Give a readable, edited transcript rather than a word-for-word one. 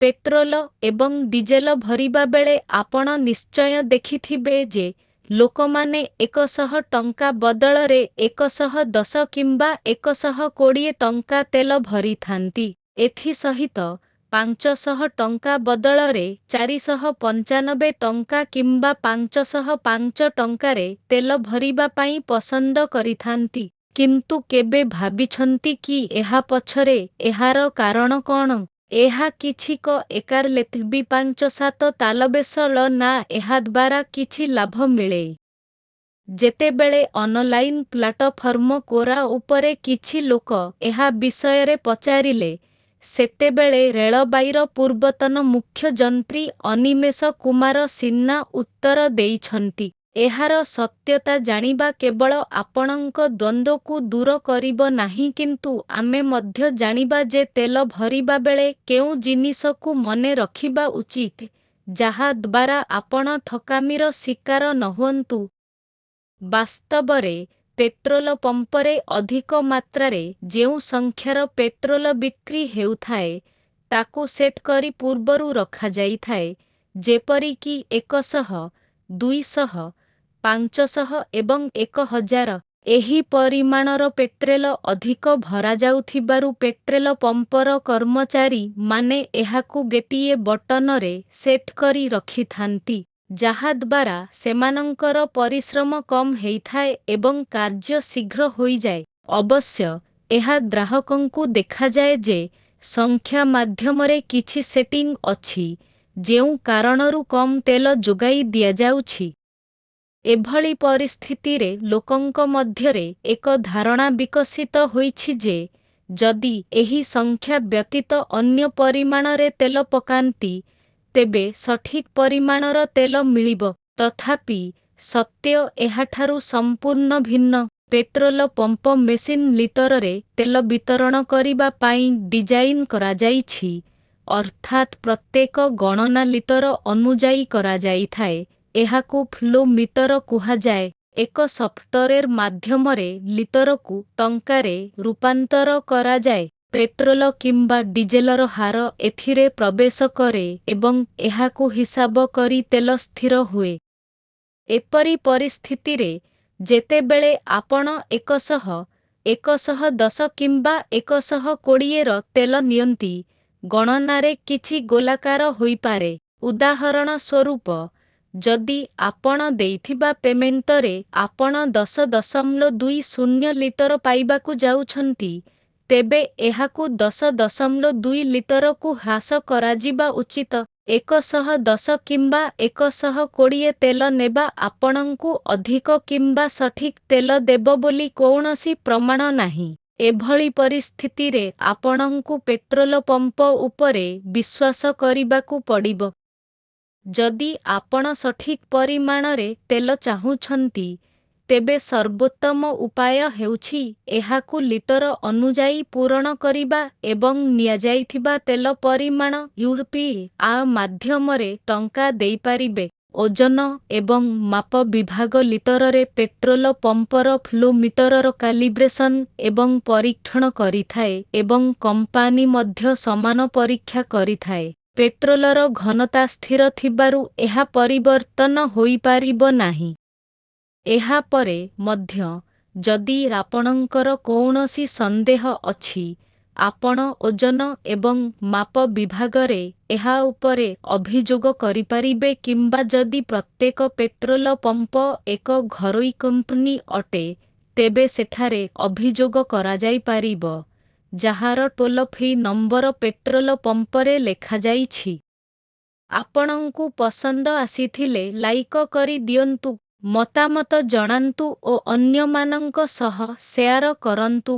Petrol एवं diesel भरिबा बेले आपण निश्चय देखिथिबे जे लोकमाने 100 टंका बदଳରେ 110 किंबा 120 टंका तेल भरिथांती। एथि सहित 500 टंका बदଳରେ 495 टंका किंबा 505 टंकारे तेल भरिबा पाई पसंद करिथांती। किंतु केबे भाबिछंती कि एहा पछरे एहार कारण कौन? एहा किछि क एकार लेथबी 5-7 तालबेसल ना एहा द्वारा किछि लाभ मिले। जेतेबेले ऑनलाइन प्लाटफर्म कोरा उपरे किछि लोक एहा विषୟରେ पचारिले सेतेबेले रेलबाईर पूर्वतन मुख्य जंत्री अनिमेष कुमार सिन्हा उत्तर देइछंती। एहार सत्यता जानिबा केवल आपणଙ୍କ द्वंद्वକୁ दूर करिब नाही किंतु आमे मध्य जानिबा जे तेल भरिबा बेले केउ जिनिसକୁ मने रखिबा उचित जाहा द्वारा आपण ठकामीर शिकार न हुअन्तु। वास्तवरे पेट्रोल पंपरे अधिक मात्रारे जेउ संख्यार पेट्रोल बिक्री हेउथाए ताकू सेट करी पूर्वरु रखा जाइथाए जेपरि कि 100, 200, 500 एवं 1000 एही परिमाणर पेट्रोल अधिक भरा जाउथिबारु पेट्रोल पंपर कर्मचारी माने एहाकू गोटिए बटनरे सेट करी रखिथांती जाहा द्वारा सेमानंकर परिश्रम कम हेइथाए एवं कार्य शीघ्र होई जाए। अवश्य एहा ग्राहकंकू देखा जाए जे संख्या माध्यमरे किछि सेटिंग अछि जेउ कारणरू कम तेल जोगाई दिया जाउछि। एभली परिस्थितिरे लोकंक मध्यरे एक धारणा विकसित होइछि जे जदि एही संख्या व्यतीत अन्य परिमाणरे तेल पकान्ति तेबे सठिक परिमाणर तेल मिलिब। तथापि सत्य एहाठारु संपूर्ण भिन्न। पेट्रोल पंप मेसिन लिटररे तेल वितरण करिबा पाई डिजाइन करा जाइछि अर्थात प्रत्येक गणना लिटर अनुजाई करा जाइथाए। एहाकू फ्लो मीटर कुहा जाए। एक सफ्टवेयर माध्यमरे लिटरकू टंकारे रूपांतर करा जाए। पेट्रोल किंबा डिजेलर हार एथिरे प्रवेश करे एवं एहाकू हिसाब करी तेल स्थिर हुए। एपरी परिस्थितिरे जेतेबेले आपण 100, 110 किंबा 120 र तेल नियंती गणनारे किछि गोलाकार होई पारे। उदाहरण स्वरूप जदि आपण देइथिबा पेमेंटरे आपण 10.20 लिटर पाइबाकू जाउछंती तेबे एहाकू 10.2 लिटर कू ह्रास कराजिबा उचित। 110 किंबा 120 तेल नेबा आपणंकू अधिक किंबा सठिक तेल देब बोली कौनसी प्रमाण नाही। एभली परिस्थितिरे आपणंकू पेट्रोल पंप उपरे विश्वास करिबाकू पड़िब। जदि आपण सठिक परिमाणरे तेल चाहुछंती तेबे सर्वोत्तम उपाय हेउछि एहाकू लिटर अनुजाई पूरण करिबा एवं नियाजाइथिबा तेल परिमाण यूपीआ माध्यमरे टंका देई पारिबे। ओजन एवं माप विभाग लिटररे पेट्रोल पंपर फ्लो मीटरर कैलिब्रेशन एवं परीक्षण करिथाए एवं कंपानी मध्य समान परीक्षा करिथाए। पेट्रोलर घनता स्थिर थिबारु एहा परिवर्तन होई पारिब नाही। एहा परे मध्य जदि आपणंकर कौनसी संदेह अछि आपण ओजन एवं माप विभागरे एहा उपरे अभियोग करिपारिबे किंबा जदि प्रत्येक पेट्रोल पंप एक घरोई कंपनी अटे तेबे सेठारे अभियोग करा जाई पारिब जाहार टोल फ्री नंबर पेट्रोल पंपरे लेखा जाइछि। आपणंकू पसंद आसीथिले लाइक करी दियंतु, मतामत जणांतु ओ अन्यमानंक सह शेयर करंतु।